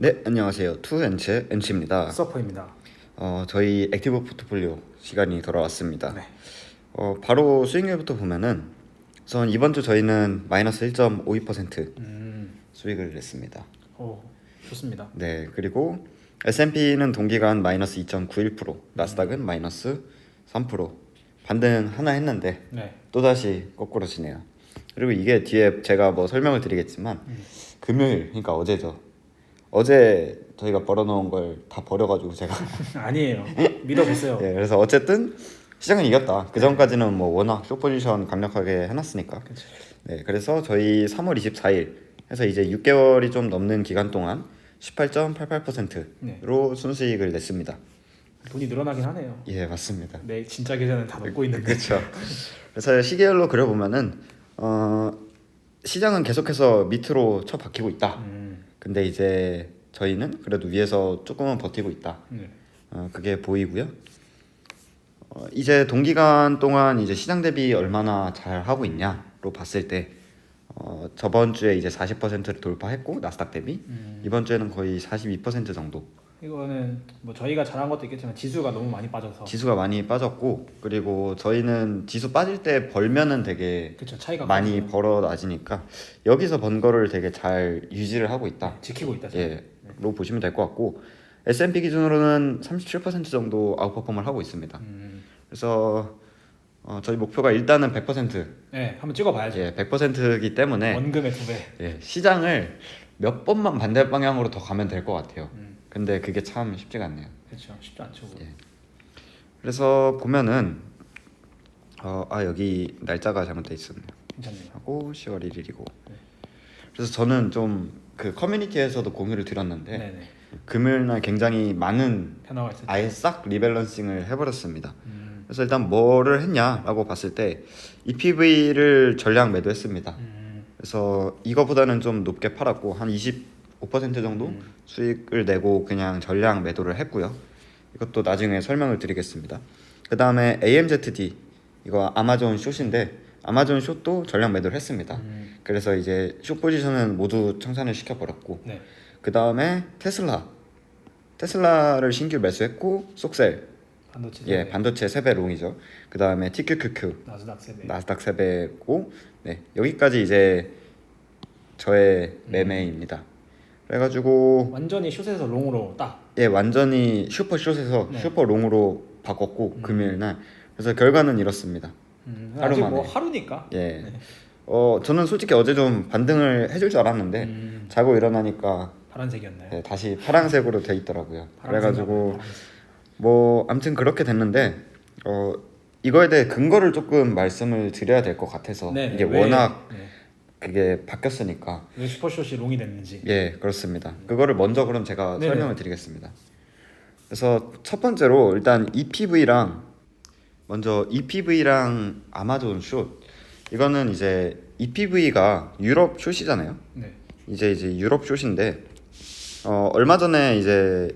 네, 안녕하세요. 투엔츠 엔치입니다. 서퍼입니다. 저희 액티브 포트폴리오 시간이 돌아왔습니다. 네. 바로 수익률부터 보면은 우선 이번 주 저희는 마이너스 1.52% 수익을 냈습니다. 오, 좋습니다. 네, 그리고 S&P는 동기간 마이너스 2.91%, 나스닥은 마이너스 3% 반등 하나 했는데 네. 또다시 거꾸로 지네요. 그리고 이게 뒤에 제가 뭐 설명을 드리겠지만 금요일, 그러니까 어제죠. 어제 저희가 벌어놓은 걸 다 버려가지고 제가 아니에요. 믿어보세요. 네, 그래서 어쨌든 시장은 이겼다. 그 전까지는 뭐 워낙 쇼 포지션 강력하게 해놨으니까. 그쵸. 네, 그래서 저희 3월 24일 해서 이제 6개월이 좀 넘는 기간 동안 18.88%로 순수익을 냈습니다. 돈이 늘어나긴 하네요. 예, 맞습니다. 내 진짜 계좌는 다 넣고 있는데. 그렇죠. 그래서 시계열로 그려보면은 시장은 계속해서 밑으로 쳐박히고 있다. 근데 이제 저희는 그래도 위에서 조금은 버티고 있다. 네. 그게 보이고요. 이제 동기간 동안 이제 시장 대비 얼마나 잘 하고 있냐로 봤을 때 저번 주에 이제 40%를 돌파했고 나스닥 대비 이번 주에는 거의 42% 정도. 이거는 뭐 저희가 잘한 것도 있겠지만 지수가 너무 많이 빠져서. 지수가 많이 빠졌고 그리고 저희는 지수 빠질 때 벌면은 되게 그쵸, 차이가 많이 커지죠. 벌어나지니까 여기서 번 거를 되게 잘 유지를 하고 있다. 네, 지키고 있다. 예, 로 보시면 될 것 같고 S&P 기준으로는 37% 정도 아웃퍼폼을 하고 있습니다. 그래서 저희 목표가 일단은 100%, 네, 한번 찍어봐야죠. 예, 100%이기 때문에 원금의 2배. 예, 시장을 몇 번만 반대 방향으로 더 가면 될 것 같아요. 근데 그게 참 쉽지가 않네요. 그렇죠. 쉽지 않죠. 예. 그래서 보면은 여기 날짜가 잘못돼 있었네요. 괜찮네요. 하고 10월 1일이고. 그래서 저는 좀 그 커뮤니티에서도 공유를 드렸는데 네네. 금요일 날 굉장히 많은 변화가 있었죠. 아예 싹 리밸런싱을 해버렸습니다. 그래서 일단 뭐를 했냐라고 봤을 때 EPV를 전량 매도했습니다. 그래서 이거보다는 좀 높게 팔았고 한 25% 정도 수익을 내고 그냥 전량 매도를 했고요. 이것도 나중에 설명을 드리겠습니다. 그 다음에 AMZD 이거 아마존 숏인데 아마존 숏도 전량 매도를 했습니다. 그래서 이제 숏 포지션은 모두 청산을 시켜버렸고 네. 그 다음에 테슬라를 신규 매수했고 속셀 반도체. 예, 반도체 세배 롱이죠. 그 다음에 TQQQ 나스닥 세배. 나스닥 세배고 네, 여기까지 이제 저의 매매입니다. 그래가지고 완전히 숏에서 롱으로 딱. 예, 완전히 슈퍼 숏에서 네. 슈퍼 롱으로 바꿨고 금요일 날 그래서 결과는 이렇습니다. 하루 아직 만에. 뭐 하루니까. 예. 저는 솔직히 어제 좀 반등을 해줄 줄 알았는데 자고 일어나니까 파란색이었나요? 네, 다시 파란색으로 돼 있더라고요. 파란색 그래가지고 파란색. 뭐 아무튼 그렇게 됐는데 이거에 대해 근거를 조금 말씀을 드려야 될 것 같아서 네, 이게 왜, 워낙 네. 그게 바뀌었으니까 왜 슈퍼숏이 롱이 됐는지. 예, 그렇습니다. 그거를 먼저 그럼 제가 네네. 설명을 드리겠습니다. 그래서 첫 번째로 일단 먼저 EPV랑 아마존 숏 이거는 이제 EPV가 유럽 숏이잖아요. 네. 이제 유럽 숏인데 얼마 전에 이제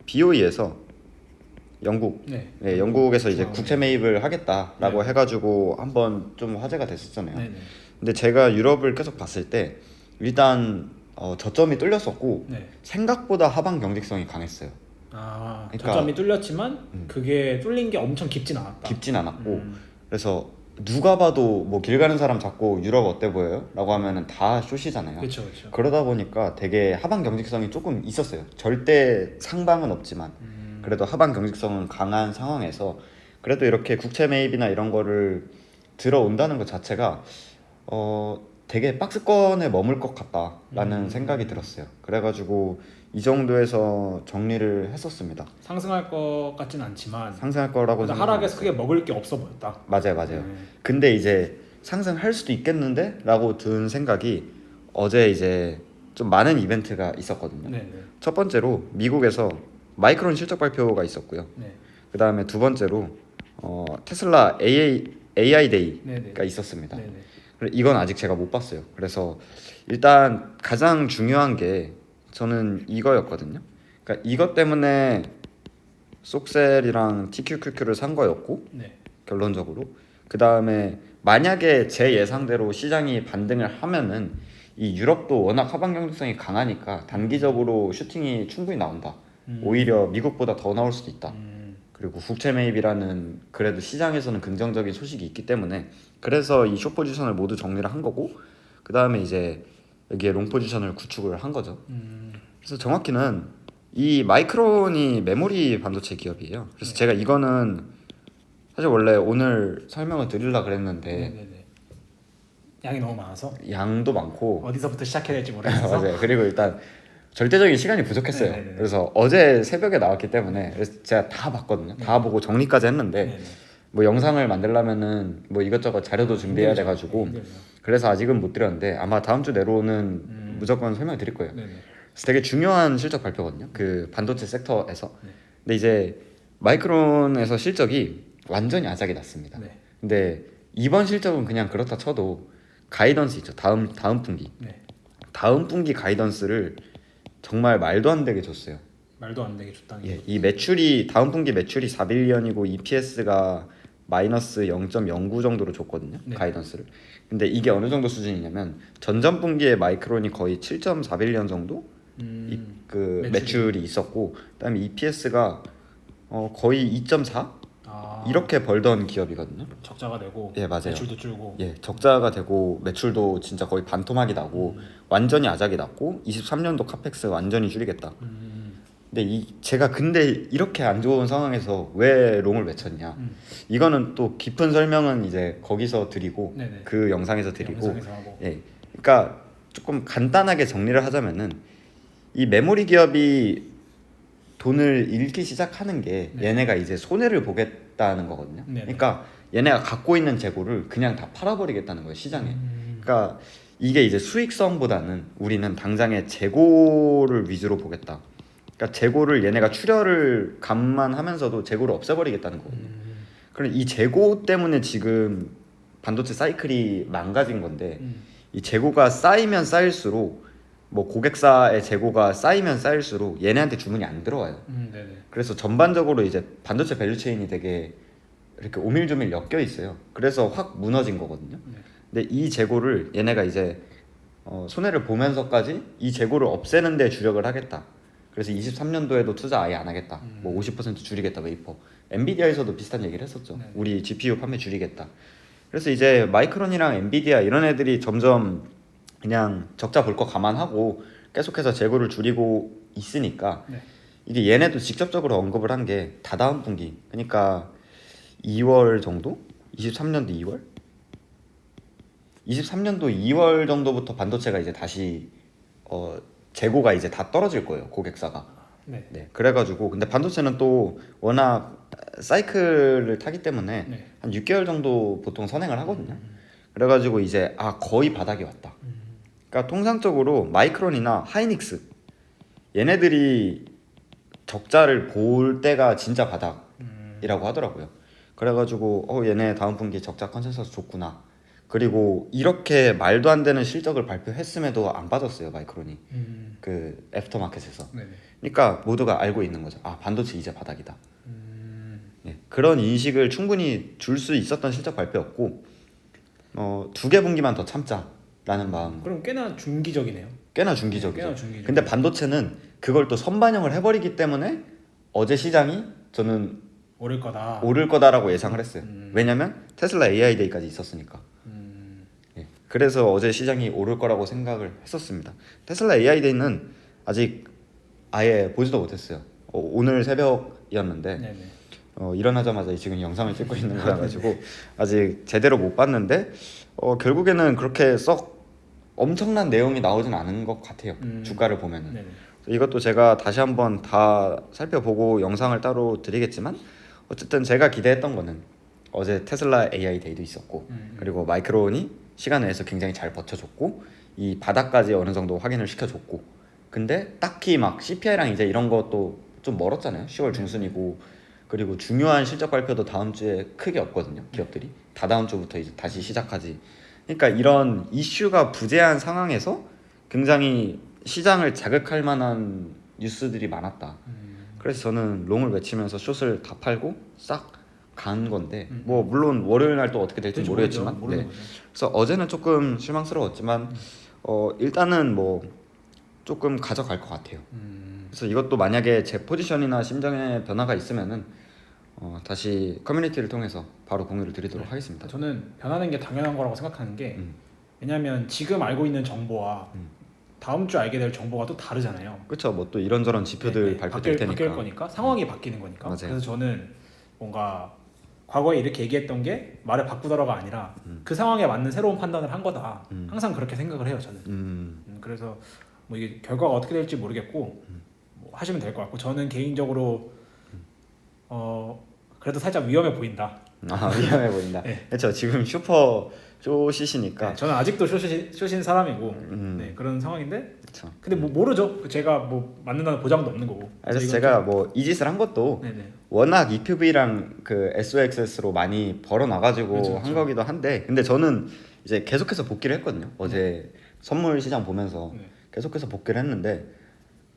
BOE에서 네. 영국에서 이제 중앙은행. 국채 매입을 하겠다라고 네. 해가지고 한번 좀 화제가 됐었잖아요. 네네. 근데 제가 유럽을 계속 봤을 때 일단 저점이 뚫렸었고 네. 생각보다 하방 경직성이 강했어요. 아, 그러니까- 저점이 뚫렸지만 그게 뚫린 게 엄청 깊진 않았다. 깊진 않았고 그래서 누가 봐도 뭐 길 가는 사람 잡고 유럽 어때 보여요? 라고 하면은 다 숏이잖아요. 그렇죠, 그렇죠. 그러다 보니까 되게 하방 경직성이 조금 있었어요. 절대 상방은 없지만 그래도 하방 경직성은 강한 상황에서 그래도 이렇게 국채 매입이나 이런 거를 들어온다는 것 자체가 되게 박스권에 머물 것 같다라는 생각이 들었어요. 그래가지고 이 정도에서 정리를 했었습니다. 상승할 것 같진 않지만 상승할 거라고 그래도 하락에서 크게 먹을 게 없어 보였다. 맞아요. 근데 이제 상승할 수도 있겠는데? 라고 든 생각이 어제 이제 좀 많은 이벤트가 있었거든요. 네네. 첫 번째로 미국에서 마이크론 실적 발표가 있었고요. 네. 그 다음에 두 번째로 테슬라 AI 데이가 네네. 있었습니다. 네네. 이건 아직 제가 못 봤어요. 그래서 일단 가장 중요한 게 저는 이거였거든요. 그러니까 이것 때문에 속셀이랑 TQQQ를 산 거였고 네. 결론적으로 그 다음에 만약에 제 예상대로 시장이 반등을 하면은 이 유럽도 워낙 하반 경직성이 강하니까 단기적으로 슈팅이 충분히 나온다. 오히려 미국보다 더 나올 수도 있다. 그리고 국채 매입이라는 그래도 시장에서는 긍정적인 소식이 있기 때문에 그래서 이 숏 포지션을 모두 정리를 한 거고 그 다음에 이제 여기에 롱 포지션을 구축을 한 거죠. 그래서 정확히는 이 마이크론이 메모리 반도체 기업이에요. 그래서 제가 이거는 사실 원래 오늘 설명을 드리려고 그랬는데 네네네. 양이 너무 많아서 양도 많고 어디서부터 시작해야 될지 모르겠어서 맞아요. 그리고 일단 절대적인 시간이 부족했어요. 네네네. 그래서 어제 새벽에 나왔기 때문에 그래서 제가 다 봤거든요. 다 보고 정리까지 했는데 네네. 뭐 영상을 만들려면은 뭐 이것저것 자료도 준비해야 돼가지고 힘들죠. 그래서 아직은 못 드렸는데 아마 다음 주 내로는 무조건 설명 드릴 거예요. 네네. 그래서 되게 중요한 실적 발표거든요. 그 반도체 섹터에서. 네. 근데 이제 마이크론에서 실적이 완전히 아작이 났습니다. 네. 근데 이번 실적은 그냥 그렇다 쳐도 가이던스 있죠. 다음 분기. 네. 다음 분기 가이던스를 정말 말도 안 되게 줬어요. 말도 안 되게 좋다는 예, 이 매출이 다음 분기 매출이 4빌리언이고 EPS가 마이너스 0.09 정도로 줬거든요. 네. 가이던스를. 근데 이게 어느 정도 수준이냐면 전전 분기에 마이크론이 거의 7.4빌리언 정도 그 매출이 있었고 그다음에 EPS가 거의 2.4 이렇게 벌던 기업이거든요. 적자가 되고 예, 맞아요. 매출도 줄고 예, 적자가 되고 매출도 진짜 거의 반토막이 나고 완전히 아작이 났고 23년도 카펙스 완전히 줄이겠다. 근데 제가 근데 이렇게 안 좋은 상황에서 왜 롱을 외쳤냐? 이거는 또 깊은 설명은 이제 거기서 드리고 네네. 그 영상에서 드리고 영상에서 하고. 예, 그러니까 조금 간단하게 정리를 하자면은 이 메모리 기업이 돈을 잃기 시작하는 게 네. 얘네가 이제 손해를 보겠다는 거거든요. 네네. 그러니까 얘네가 갖고 있는 재고를 그냥 다 팔아버리겠다는 거예요 시장에. 그러니까 이게 이제 수익성보다는 우리는 당장의 재고를 위주로 보겠다. 그러니까 재고를 얘네가 출혈을 감만하면서도 재고를 없애버리겠다는 거거든요. 그럼 이 재고 때문에 지금 반도체 사이클이 망가진 건데 이 재고가 쌓이면 쌓일수록 뭐 고객사의 재고가 쌓이면 쌓일수록 얘네한테 주문이 안 들어와요. 네네. 그래서 전반적으로 이제 반도체 밸류체인이 되게 이렇게 오밀조밀 엮여 있어요. 그래서 확 무너진 거거든요. 네. 근데 이 재고를 얘네가 이제 손해를 보면서까지 이 재고를 없애는 데 주력을 하겠다. 그래서 23년도에도 투자 아예 안 하겠다. 뭐 50% 줄이겠다 웨이퍼. 엔비디아에서도 비슷한 얘기를 했었죠. 네. 우리 GPU 판매 줄이겠다. 그래서 이제 마이크론이랑 엔비디아 이런 애들이 점점 그냥 적자 볼 거 감안하고 계속해서 재고를 줄이고 있으니까 네. 이게 얘네도 직접적으로 언급을 한 게 다다음 분기 그러니까 2월 정도? 23년도 2월? 23년도 2월 정도부터 반도체가 이제 다시 재고가 이제 다 떨어질 거예요 고객사가. 네. 네, 그래가지고 근데 반도체는 또 워낙 사이클을 타기 때문에 네. 한 6개월 정도 보통 선행을 하거든요. 그래가지고 이제 거의 바닥이 왔다. 그러니까 통상적으로 마이크론이나 하이닉스 얘네들이 적자를 볼 때가 진짜 바닥이라고 하더라고요. 그래가지고 얘네 다음 분기 적자 컨센서스 좋구나. 그리고 이렇게 말도 안 되는 실적을 발표했음에도 안 빠졌어요 마이크론이 그 애프터마켓에서. 네네. 그러니까 모두가 알고 있는 거죠. 반도체 이제 바닥이다. 네, 그런 인식을 충분히 줄 수 있었던 실적 발표였고 2개 분기만 더 참자라는 마음. 그럼 꽤나 중기적이네요. 꽤나 중기적이죠. 꽤나 중기적. 근데 반도체는 그걸 또 선반영을 해버리기 때문에 어제 시장이 저는 오를 거다. 오를 거다라고 예상을 했어요. 왜냐면 테슬라 AI 데이까지 있었으니까. 예, 그래서 어제 시장이 오를 거라고 생각을 했었습니다. 테슬라 AI 데이는 아직 아예 보지도 못했어요. 오늘 새벽이었는데 네네. 일어나자마자 지금 영상을 찍고 있는 거라 가지고 아직 제대로 못 봤는데 결국에는 그렇게 썩 엄청난 내용이 나오진 않은 것 같아요. 주가를 보면은. 네네. 이것도 제가 다시 한번 다 살펴보고 영상을 따로 드리겠지만 어쨌든 제가 기대했던 거는 어제 테슬라 AI 데이도 있었고 그리고 마이크론이 시간 내에서 굉장히 잘 버텨줬고 이 바닥까지 어느 정도 확인을 시켜줬고 근데 딱히 막 CPI랑 이제 이런 것도 좀 멀었잖아요. 10월 중순이고 그리고 중요한 실적 발표도 다음 주에 크게 없거든요. 기업들이 다다음 주부터 이제 다시 시작하지. 그러니까 이런 이슈가 부재한 상황에서 굉장히 시장을 자극할 만한 뉴스들이 많았다. 그래서 저는 롱을 외치면서 숏을 다 팔고 싹 간 건데 뭐 물론 월요일 날 또 어떻게 될지 모르겠지만 모르는 네. 거죠. 그래서 어제는 조금 실망스러웠지만 일단은 뭐 조금 가져갈 것 같아요. 그래서 이것도 만약에 제 포지션이나 심정에 변화가 있으면은 다시 커뮤니티를 통해서 바로 공유를 드리도록 하겠습니다. 저는 변하는 게 당연한 거라고 생각하는 게 왜냐하면 지금 알고 있는 정보와 다음 주 알게 될 정보가 또 다르잖아요. 그렇죠. 뭐 또 이런저런 지표들 발표될 테니까. 바뀔 거니까 상황이 바뀌는 거니까. 맞아요. 그래서 저는 뭔가 과거에 이렇게 얘기했던 게 말을 바꾸더라가 아니라 그 상황에 맞는 새로운 판단을 한 거다. 항상 그렇게 생각을 해요 저는. 그래서 뭐 이게 결과가 어떻게 될지 모르겠고 뭐 하시면 될 것 같고 저는 개인적으로 그래도 살짝 위험해 보인다. 위험해 보인다. 네. 그렇죠. 지금 슈퍼 쇼시시니까. 네, 저는 아직도 쇼신 사람이고 네, 그런 상황인데. 그렇죠. 근데 뭐 모르죠. 제가 뭐 맞는다는 보장도 없는 거고. 그래서 제가 뭐 이 짓을 한 것도 네네. 워낙 EPV랑 그 SOXS로 많이 벌어놔가지고 그렇죠, 한 거기도 한데, 근데 저는 이제 계속해서 복귀를 했거든요. 어제 선물 시장 보면서 네. 계속해서 복귀를 했는데,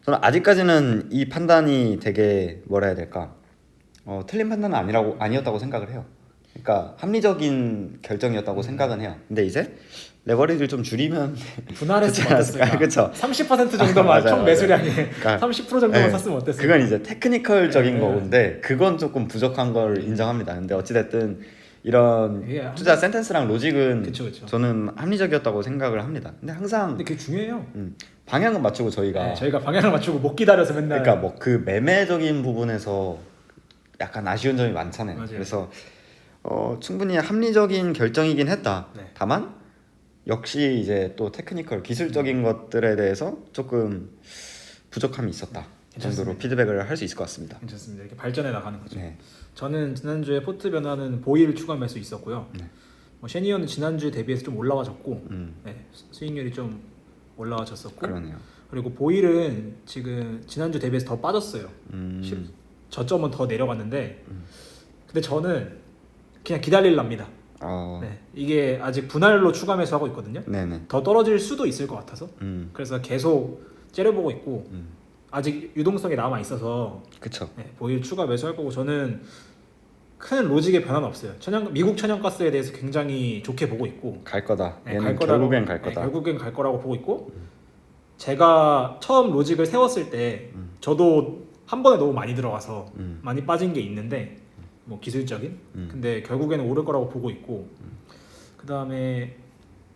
저는 아직까지는 이 판단이 되게 뭐라 해야 될까, 틀린 판단은 아니었다고 생각을 해요. 그러니까 합리적인 결정이었다고 생각은 해요. 근데 이제 레버리지를 좀 줄이면 분할했으면 어땠을까? 그렇죠. 30% 정도만 맞아요, 총 맞아요. 매수량의 그러니까 30% 정도만 네, 샀으면 어땠을까? 그건 이제 테크니컬적인 네, 거인데 그건 조금 부족한 걸 인정합니다. 근데 어찌됐든 이런 이게 투자 센텐스랑 로직은 그쵸. 저는 합리적이었다고 생각을 합니다. 근데 항상 근데 그게 중요해요. 방향은 맞추고 저희가 네, 저희가 방향을 맞추고 못 기다려서 맨날. 그러니까 뭐 그 매매적인 부분에서 약간 아쉬운 점이 많잖아요. 맞아요. 그래서 충분히 합리적인 결정이긴 했다. 네. 다만 역시 이제 또 테크니컬 기술적인 것들에 대해서 조금 부족함이 있었다. 그 정도로 괜찮습니다. 피드백을 할 수 있을 것 같습니다. 괜찮습니다. 이렇게 발전해 나가는 거죠. 네. 저는 지난주에 포트 변화는 보일 추가 매수 있었고요. 네. 뭐 셰니어는 지난주에 대비해서 좀 올라와졌고 음, 네, 수익률이 좀 올라와졌었고 그러네요. 그리고 보일은 지금 지난주 대비해서 더 빠졌어요. 저점은 더 내려갔는데 근데 저는 그냥 기다릴랍니다. 네, 이게 아직 분할로 추가 매수하고 있거든요. 네네. 더 떨어질 수도 있을 것 같아서 그래서 그래서 계속 째려보고 있고 아직 유동성이 남아 있어서 그쵸. 네, 보일 추가 매수할 거고 저는 큰 로직의 변화는 없어요. 미국 천연가스에 대해서 굉장히 좋게 보고 있고 갈 거다. 네, 얘는 갈 거라고, 결국엔 갈 네, 거다. 결국엔 갈 거라고 보고 있고 제가 처음 로직을 세웠을 때 저도 한 번에 너무 많이 들어가서 많이 빠진 게 있는데 뭐 기술적인 근데 결국에는 오를 거라고 보고 있고 그 다음에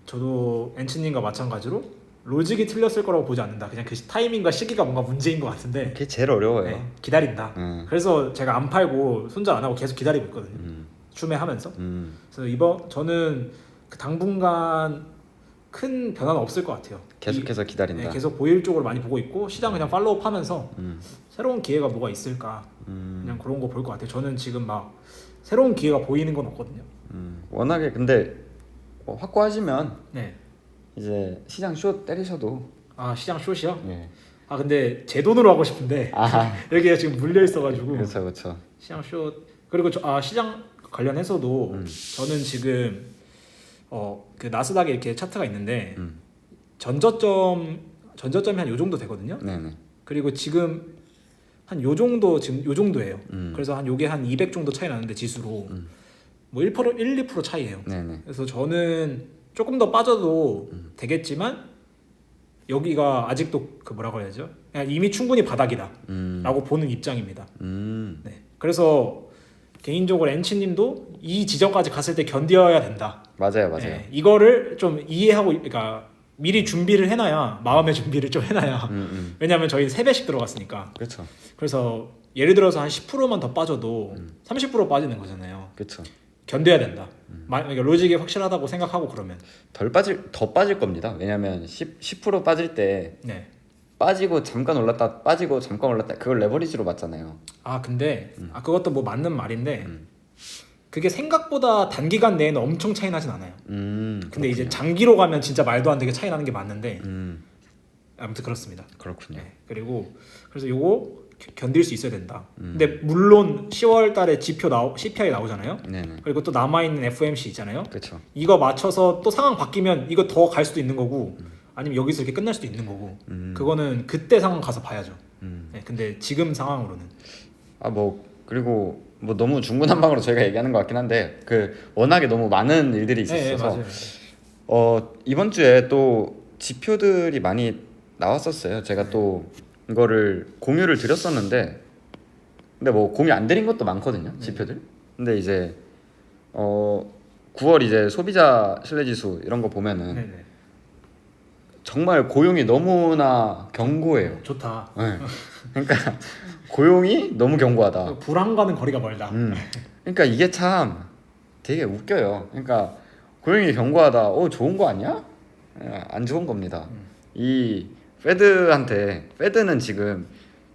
저도 엔치님과 마찬가지로 로직이 틀렸을 거라고 보지 않는다. 그냥 그 타이밍과 시기가 뭔가 문제인 것 같은데 그게 제일 어려워요. 네, 기다린다. 그래서 제가 안 팔고 손절 안 하고 계속 기다리고 있거든요. 추매하면서. 그래서 저는 그 당분간 큰 변화는 없을 것 같아요. 계속해서 기다린다. 네, 계속 보일 쪽으로 많이 보고 있고 시장 그냥 팔로우하면서 새로운 기회가 뭐가 있을까 그냥 그런 거 볼 것 같아요. 저는 지금 막 새로운 기회가 보이는 건 없거든요. 워낙에 근데 확고하시면 네. 이제 시장 숏 때리셔도 아 시장 숏이요? 예. 아 근데 제 돈으로 하고 싶은데 여기가 지금 물려 있어가지고 그렇죠. 시장 숏 그리고 시장 관련해서도 저는 지금 그 나스닥에 이렇게 차트가 있는데 전저점이 한 요 정도 되거든요. 네네. 그리고 지금 한 요 정도 지금 요 정도예요. 그래서 한 요게 한 200 정도 차이 나는데 지수로 뭐 1%, 2% 차이예요. 네네. 그래서 저는 조금 더 빠져도 되겠지만 여기가 아직도 그 뭐라고 해야죠? 그냥 이미 충분히 바닥이다라고 보는 입장입니다. 네. 그래서 개인적으로 엔치님도 이 지점까지 갔을 때 견뎌야 된다. 맞아요. 네. 이거를 좀 이해하고 그러니까 미리 준비를 해놔야 마음의 준비를 좀 해놔야 왜냐하면 저희 3배씩 들어갔으니까. 그렇죠. 그래서 예를 들어서 한 10%만 더 빠져도 30% 빠지는 거잖아요. 그렇죠. 견뎌야 된다. 그러니까 로직이 확실하다고 생각하고 그러면 더 빠질 겁니다. 왜냐면 10% 빠질 때 네. 빠지고 잠깐 올랐다 빠지고 잠깐 올랐다 그걸 레버리지로 봤잖아요. 아 근데 그것도 뭐 맞는 말인데 그게 생각보다 단기간 내에는 엄청 차이 나진 않아요. 근데 이제 장기로 가면 진짜 말도 안 되게 차이 나는 게 맞는데 아무튼 그렇습니다. 그렇군요. 네. 그리고 그래서 요거 견딜 수 있어야 된다. 근데 물론 10월 달에 CPI 나오잖아요. 네네. 그리고 또 남아있는 FOMC 있잖아요. 그렇죠. 이거 맞춰서 또 상황 바뀌면 이거 더 갈 수도 있는 거고 아니면 여기서 이렇게 끝날 수도 있는 거고 그거는 그때 상황 가서 봐야죠. 네, 근데 지금 상황으로는 그리고 뭐 너무 중구난방으로 저희가 얘기하는 것 같긴 한데 워낙에 너무 많은 일들이 있었어서 네, 맞아요. 이번 주에 또 지표들이 많이 나왔었어요. 제가 또 이거를 공유를 드렸었는데 근데 뭐 공유 안 드린 것도 많거든요. 지표들. 근데 이제 9월 이제 소비자 신뢰지수 이런 거 보면은 네네. 정말 고용이 너무나 견고해요. 좋다. 네. 그러니까 고용이 너무 견고하다. 불황과는 거리가 멀다. 그러니까 이게 참 되게 웃겨요. 그러니까 고용이 견고하다. 좋은 거 아니야? 안 좋은 겁니다. 이 페드는 지금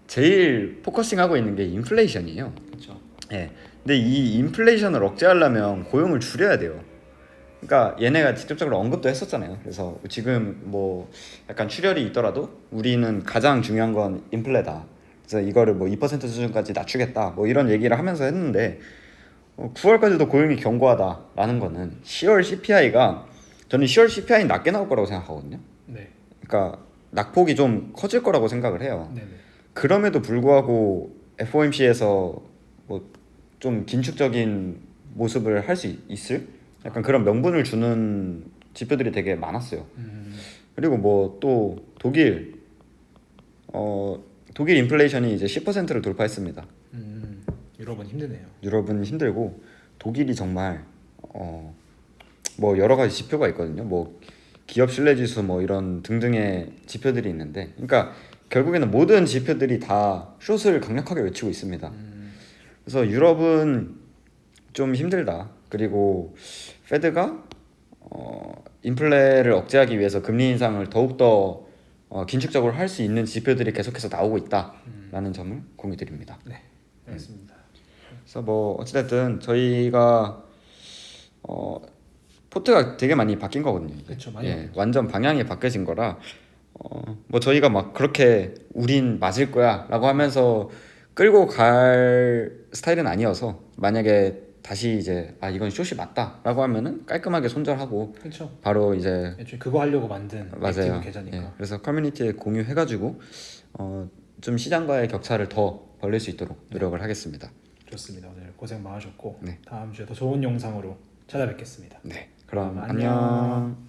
제일 포커싱하고 있는 게 인플레이션이에요. 그렇죠. 예. 근데 이 인플레이션을 억제하려면 고용을 줄여야 돼요. 그러니까 얘네가 직접적으로 언급도 했었잖아요. 그래서 지금 뭐 약간 출혈이 있더라도 우리는 가장 중요한 건 인플레다. 그래서 이거를 뭐 2% 수준까지 낮추겠다. 뭐 이런 얘기를 하면서 했는데 9월까지도 고용이 견고하다라는 거는 10월 CPI가 저는 10월 CPI는 낮게 나올 거라고 생각하거든요. 네. 그러니까 낙폭이 좀 커질 거라고 생각을 해요. 네네. 그럼에도 불구하고 FOMC에서 뭐 좀 긴축적인 모습을 할 수 있을 약간 그런 명분을 주는 지표들이 되게 많았어요. 그리고 뭐 또 독일 인플레이션이 이제 10%를 돌파했습니다. 유럽은 힘드네요. 유럽은 힘들고 독일이 정말 뭐 여러 가지 지표가 있거든요. 뭐 기업 신뢰 지수 뭐 이런 등등의 지표들이 있는데, 그러니까 결국에는 모든 지표들이 다 숏을 강력하게 외치고 있습니다. 그래서 유럽은 좀 힘들다. 그리고 페드가 인플레를 억제하기 위해서 금리 인상을 더욱더 긴축적으로 할 수 있는 지표들이 계속해서 나오고 있다라는 점을 공유드립니다. 네, 알겠습니다. 그래서 뭐 어찌됐든 저희가 포트가 되게 많이 바뀐 거거든요. 이게. 그렇죠, 많이 예, 바뀌었죠. 완전 방향이 바뀌어진 거라 뭐 저희가 막 그렇게 우린 맞을 거야라고 하면서 끌고 갈 스타일은 아니어서 만약에 다시 이제 이건 숏이 맞다라고 하면은 깔끔하게 손절하고 그렇죠. 바로 이제 애초에 그거 하려고 만든 맞아요. 액티브 계좌니까. 예, 그래서 커뮤니티에 공유해가지고 좀 시장과의 격차를 더 벌릴 수 있도록 노력을 하겠습니다. 좋습니다. 오늘 고생 많으셨고 네. 다음 주에 더 좋은 영상으로 찾아뵙겠습니다. 네, 그럼 안녕. 안녕.